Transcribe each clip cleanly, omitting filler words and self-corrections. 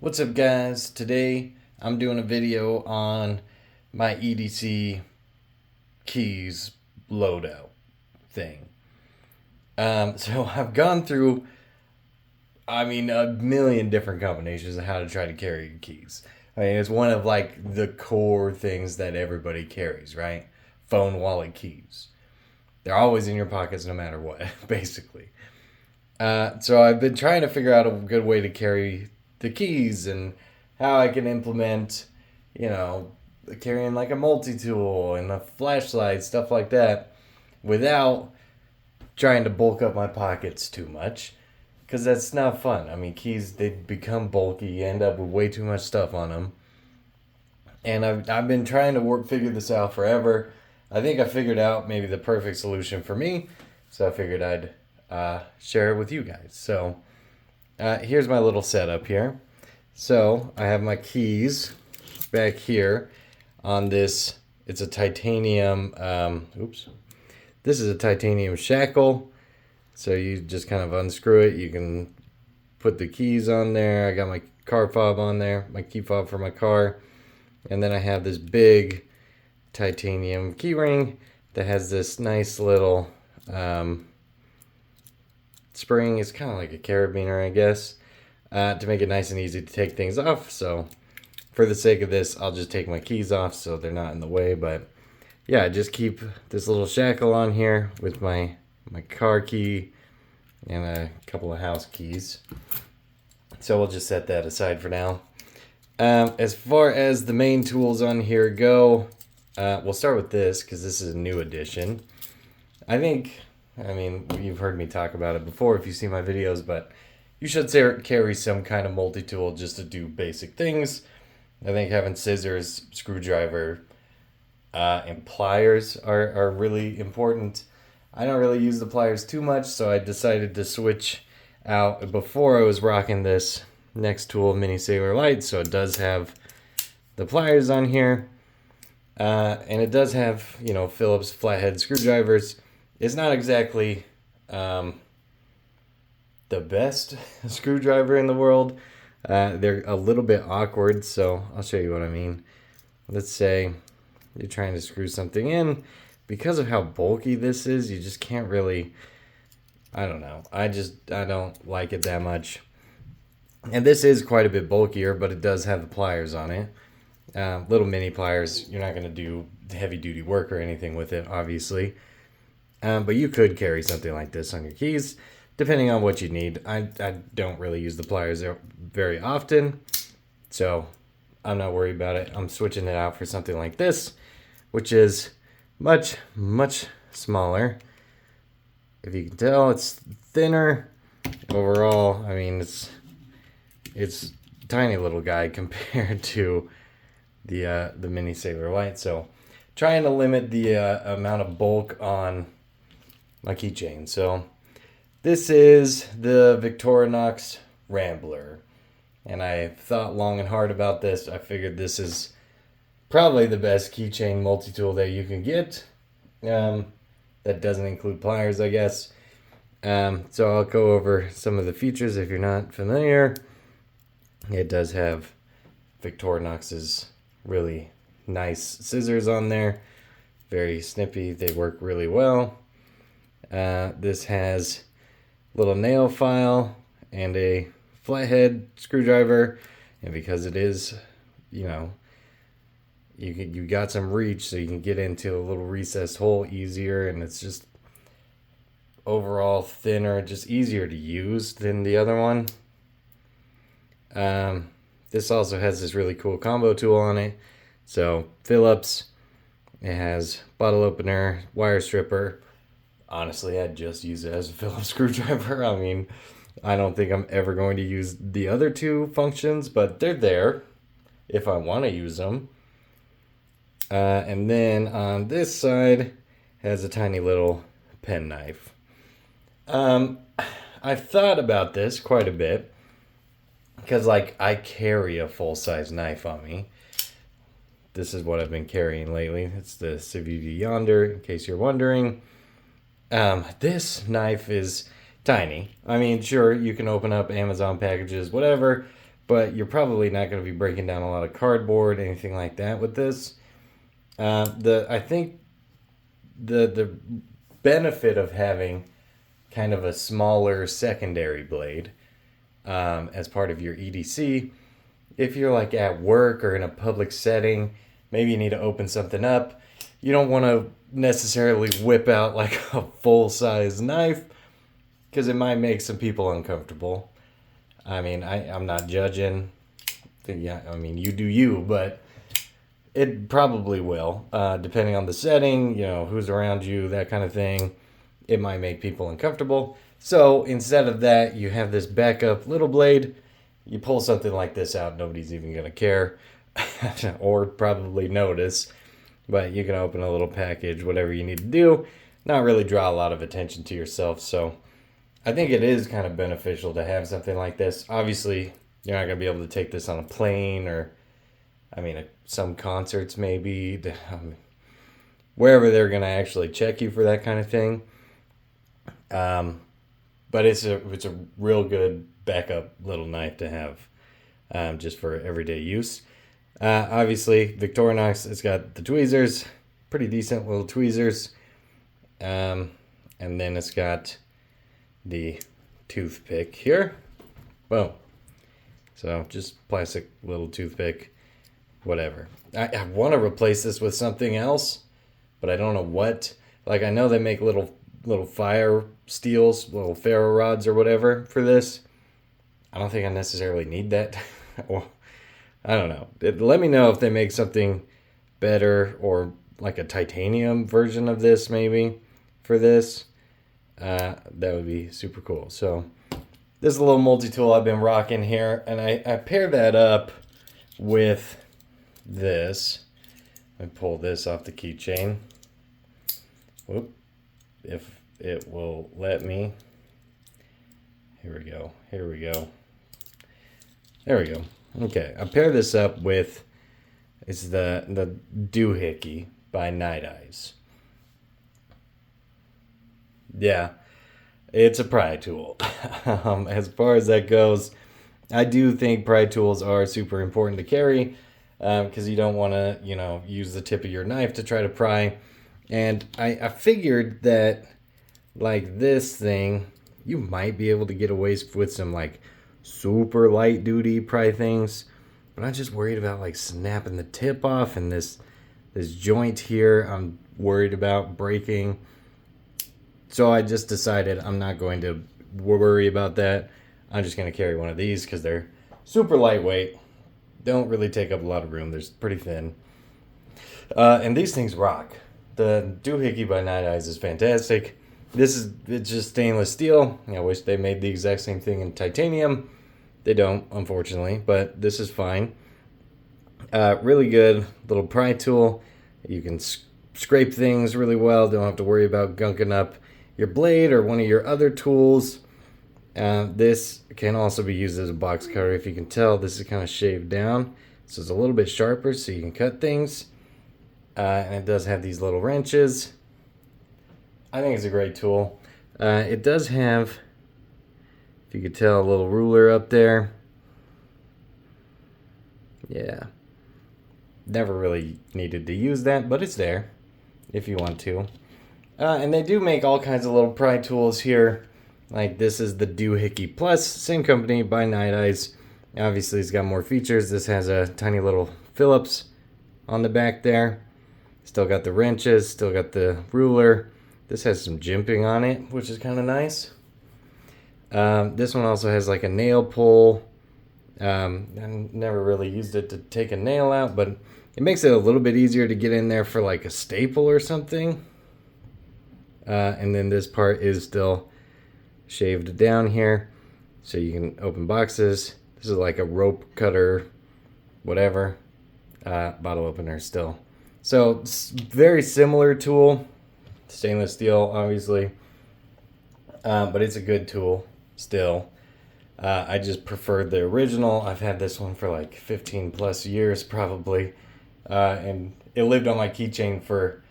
What's up, guys? Today I'm doing a video on my EDC keys loadout thing. So I've gone through, a million different combinations of how to try to carry your keys. I mean, it's one of like the core things that everybody carries, right? Phone, wallet, keys. They're always in your pockets no matter what, basically. So I've been trying to figure out a good way to carry the keys and how I can implement, you know, carrying like a multi-tool and a flashlight, stuff like that, without trying to bulk up my pockets too much. Because that's not fun. I mean, keys, they become bulky. You end up with way too much stuff on them. And I've been trying to figure this out forever. I think I figured out maybe the perfect solution for me. So I figured I'd share it with you guys. So here's my little setup here. So I have my keys back here on this. It's a titanium, this is a titanium shackle. So you just kind of unscrew it. You can put the keys on there. I got my car fob on there, my key fob for my car. And then I have this big titanium key ring that has this nice little spring. It's kind of like a carabiner, I guess, to make it nice and easy to take things off. So for the sake of this, I'll just take my keys off so they're not in the way. But yeah, I just keep this little shackle on here with my car key and a couple of house keys. So we'll just set that aside for now. As far as the main tools on here go, we'll start with this because this is a new addition. I mean, you've heard me talk about it before if you see my videos, but you should carry some kind of multi-tool just to do basic things. I think having scissors, screwdriver, and pliers are really important. I don't really use the pliers too much, so I decided to switch out. Before I was rocking this next tool, Mini Sailor Light, so it does have the pliers on here. And it does have, Phillips flathead screwdrivers. It's not exactly the best screwdriver in the world. They're a little bit awkward, so I'll show you what I mean. Let's say you're trying to screw something in. Because of how bulky this is, you just can't really, I don't know. I don't like it that much. And this is quite a bit bulkier, but it does have the pliers on it. Little mini pliers. You're not going to do heavy duty work or anything with it, obviously. But you could carry something like this on your keys, depending on what you need. I don't really use the pliers very often, so I'm not worried about it. I'm switching it out for something like this, which is much, much smaller. If you can tell, it's thinner. Overall, I mean, it's a tiny little guy compared to the Mini Sailor Light. So trying to limit the amount of bulk on my keychain. So this is the Victorinox Rambler, and I thought long and hard about this. I figured this is probably the best keychain multi-tool that you can get. That doesn't include pliers, I guess. So I'll go over some of the features if you're not familiar. It does have Victorinox's really nice scissors on there. Very snippy. They work really well. This has a little nail file and a flathead screwdriver. And because it is, you got some reach, so you can get into a little recessed hole easier, and it's just overall thinner, just easier to use than the other one. This also has this really cool combo tool on it. So Phillips, it has bottle opener, wire stripper. Honestly, I'd just use it as a Phillips screwdriver. I mean, I don't think I'm ever going to use the other two functions, but they're there if I want to use them. And then on this side has a tiny little penknife. I've thought about this quite a bit because, I carry a full-size knife on me. This is what I've been carrying lately. It's the Civivi Yonder, in case you're wondering. This knife is tiny. I mean, sure, you can open up Amazon packages, whatever, but you're probably not going to be breaking down a lot of cardboard, anything like that with this. I think the benefit of having kind of a smaller secondary blade as part of your EDC, if you're like at work or in a public setting, maybe you need to open something up, you don't want to necessarily whip out like a full-size knife because it might make some people uncomfortable. I mean, I'm not judging. Yeah, I mean, you do you, but it probably will, depending on the setting, you know, who's around you, that kind of thing. It might make people uncomfortable. So instead of that, you have this backup little blade. You pull something like this out, nobody's even going to care or probably notice. But you can open a little package, whatever you need to do, not really draw a lot of attention to yourself. So I think it is kind of beneficial to have something like this. Obviously, you're not going to be able to take this on a plane or, I mean, some concerts maybe, wherever they're going to actually check you for that kind of thing. But it's a real good backup little knife to have just for everyday use. Obviously, Victorinox, it's got the tweezers, pretty decent little tweezers. And then it's got the toothpick here. Boom. So just plastic little toothpick, whatever. I want to replace this with something else, but I don't know what. Like, I know they make little fire steels, little ferro rods or whatever for this. I don't think I necessarily need that. Or I don't know. Let me know if they make something better or like a titanium version of this maybe for this. That would be super cool. So this is a little multi-tool I've been rocking here, and I pair that up with this. Let me pull this off the keychain. Whoop. If it will let me. Here we go. Here we go. There we go. Okay, I pair this up with, it's the Doohicky by Niteize. Yeah, it's a pry tool. As far as that goes, I do think pry tools are super important to carry because you don't want to, you know, use the tip of your knife to try to pry. And I figured that, like this thing, you might be able to get away with some, like, super light duty pry things. But I'm just worried about, like, snapping the tip off. And this joint here, I'm worried about breaking. So I just decided I'm not going to worry about that. I'm just going to carry one of these because they're super lightweight. Don't really take up a lot of room. They're pretty thin. And these things rock. The Doohicky by Niteize is fantastic. It's just stainless steel. I wish they made the exact same thing in titanium. They don't, unfortunately, but this is fine. Really good little pry tool. You can scrape things really well. Don't have to worry about gunking up your blade or one of your other tools. This can also be used as a box cutter. If you can tell, this is kind of shaved down. So it's a little bit sharper so you can cut things. And it does have these little wrenches. I think it's a great tool. It does have, if you could tell, a little ruler up there. Yeah. Never really needed to use that, but it's there if you want to. And they do make all kinds of little pry tools here. Like this is the Doohicky Plus, same company by Niteize. Obviously it's got more features. This has a tiny little Phillips on the back there. Still got the wrenches, still got the ruler. This has some jimping on it, which is kind of nice. This one also has like a nail pull. I never really used it to take a nail out, but it makes it a little bit easier to get in there for like a staple or something. And then this part is still shaved down here, so you can open boxes. This is like a rope cutter, whatever. Bottle opener still. So it's very similar tool. Stainless steel, obviously. But it's a good tool still. I just preferred the original. I've had this one for like 15 plus years probably. And it lived on my keychain for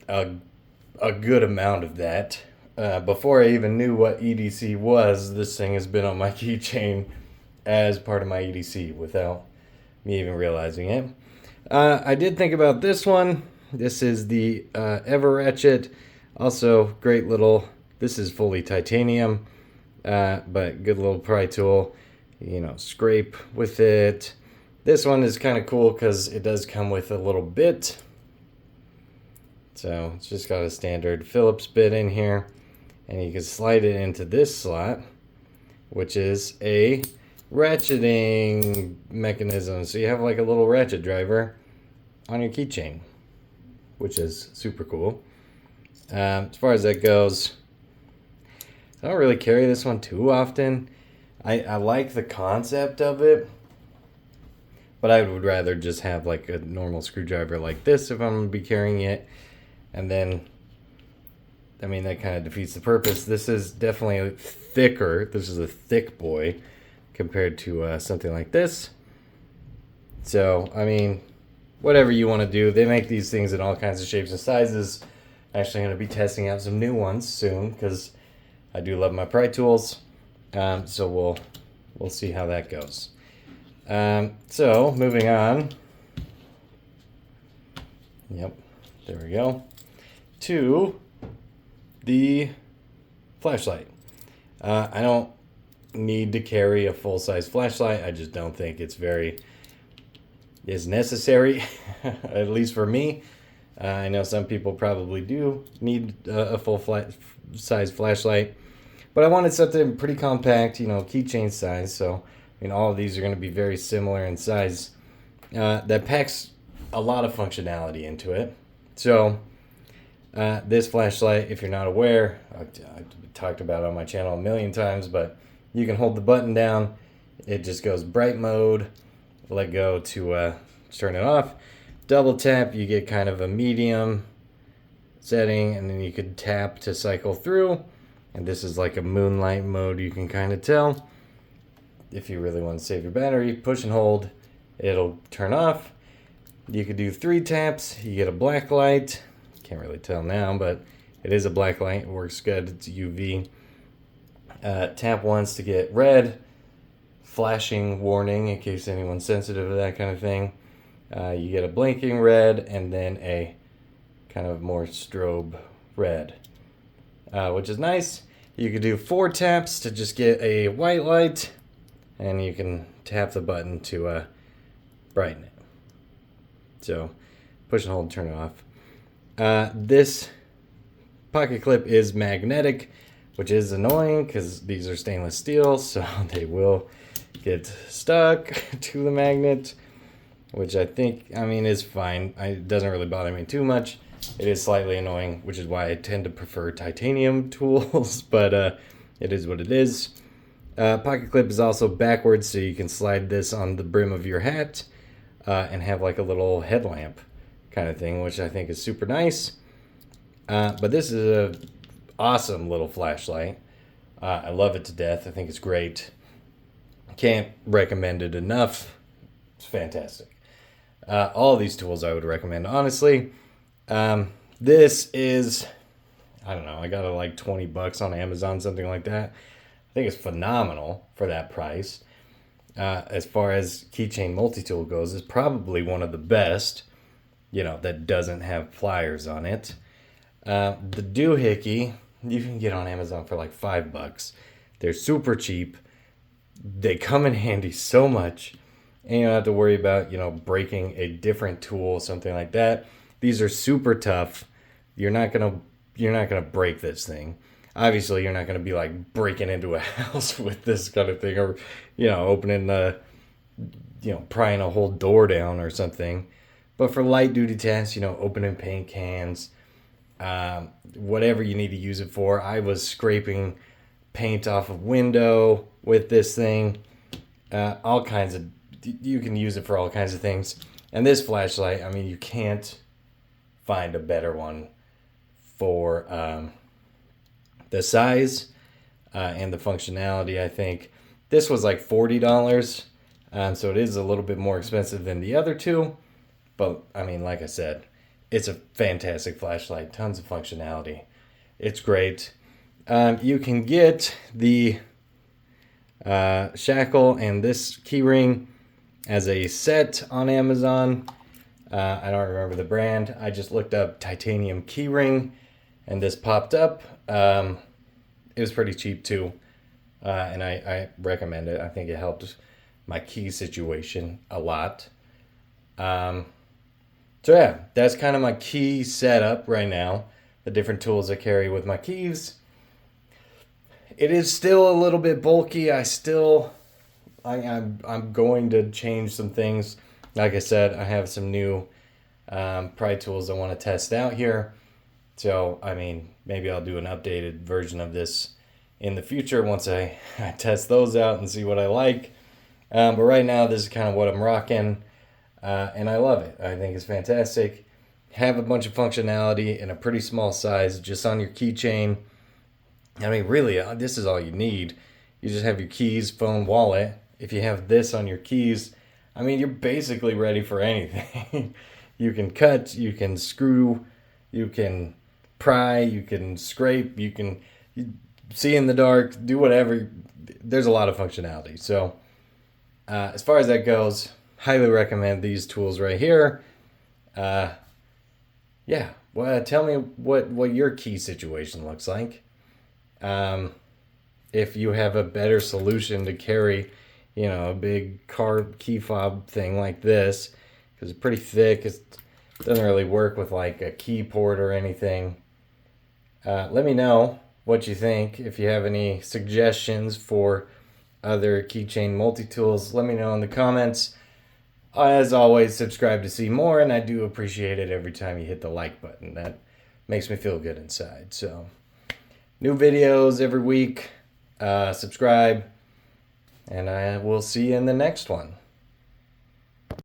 a good amount of that. Before I even knew what EDC was, this thing has been on my keychain as part of my EDC without me even realizing it. I did think about this one. This is the Everratchet. Also, great little, this is fully titanium, but good little pry tool. You know, scrape with it. This one is kind of cool because it does come with a little bit. So it's just got a standard Phillips bit in here. And you can slide it into this slot, which is a ratcheting mechanism. So you have like a little ratchet driver on your keychain, which is super cool. As far as that goes, I don't really carry this one too often. I like the concept of it, but I would rather just have like a normal screwdriver like this if I'm going to be carrying it. And then, I mean, that kind of defeats the purpose. This is definitely thicker. This is a thick boy compared to something like this. So, I mean, whatever you want to do. They make these things in all kinds of shapes and sizes. Actually, I'm going to be testing out some new ones soon because I do love my pry tools. So we'll see how that goes. So moving on. Yep, there we go. To the flashlight. I don't need to carry a full-size flashlight. I just don't think it's necessary, at least for me. I know some people probably do need a full-size flashlight. But I wanted something pretty compact, you know, keychain size. So, I mean, all of these are going to be very similar in size. That packs a lot of functionality into it. So, this flashlight, if you're not aware, I've talked about it on my channel a million times, but you can hold the button down. It just goes bright mode. Let go to turn it off. Double tap, you get kind of a medium setting, and then you could tap to cycle through. And this is like a moonlight mode, you can kind of tell. If you really want to save your battery, push and hold, it'll turn off. You could do 3 taps, you get a black light. Can't really tell now, but it is a black light, it works good, it's UV. Tap once to get red, flashing warning in case anyone's sensitive to that kind of thing. You get a blinking red and then a kind of more strobe red. Which is nice. You could do 4 taps to just get a white light, and you can tap the button to brighten it. So push and hold, turn it off. This pocket clip is magnetic, which is annoying because these are stainless steel, so they will get stuck to the magnet, which I think, I mean, is fine. It doesn't really bother me too much. It is slightly annoying, which is why I tend to prefer titanium tools, but it is what it is. Pocket clip is also backwards, so you can slide this on the brim of your hat and have like a little headlamp kind of thing, which I think is super nice. But this is an awesome little flashlight. I love it to death. I think it's great. Can't recommend it enough. It's fantastic. All of these tools I would recommend, honestly. This is, I don't know, I got it like $20 on Amazon, something like that. I think it's phenomenal for that price. As far as keychain multi-tool goes, it's probably one of the best, you know, that doesn't have pliers on it. The Doohicky, you can get on Amazon for like $5. They're super cheap. They come in handy so much, and you don't have to worry about, you know, breaking a different tool, something like that. These are super tough. You're not gonna break this thing. Obviously, you're not gonna be like breaking into a house with this kind of thing, or, you know, opening prying a whole door down or something. But for light duty tasks, you know, opening paint cans, whatever you need to use it for. I was scraping paint off a window with this thing. All kinds of, you can use it for all kinds of things. And this flashlight, I mean, you can't find a better one for the size and the functionality. I think this was like $40, so it is a little bit more expensive than the other two, but I mean, like I said, it's a fantastic flashlight, tons of functionality. It's great. You can get the shackle and this keyring as a set on Amazon. I don't remember the brand. I just looked up titanium keyring and this popped up. It was pretty cheap too. And I recommend it. I think it helped my key situation a lot. So yeah, that's kind of my key setup right now. The different tools I carry with my keys. It is still a little bit bulky. I'm going to change some things. Like I said, I have some new pry tools I want to test out here. So, I mean, maybe I'll do an updated version of this in the future once I test those out and see what I like. But right now, this is kind of what I'm rocking. And I love it. I think it's fantastic. Have a bunch of functionality in a pretty small size just on your keychain. I mean, really, this is all you need. You just have your keys, phone, wallet. If you have this on your keys, I mean, you're basically ready for anything. You can cut, you can screw, you can pry, you can scrape, you can see in the dark, do whatever. There's a lot of functionality. So as far as that goes, highly recommend these tools right here. Yeah, well, tell me what your key situation looks like. If you have a better solution to carry, a big car key fob thing like this, because it's pretty thick. It doesn't really work with like a key port or anything. Let me know what you think. If you have any suggestions for other keychain multi-tools, let me know in the comments. As always, subscribe to see more, and I do appreciate it every time you hit the like button. That makes me feel good inside. So, new videos every week. Subscribe, and I will see you in the next one.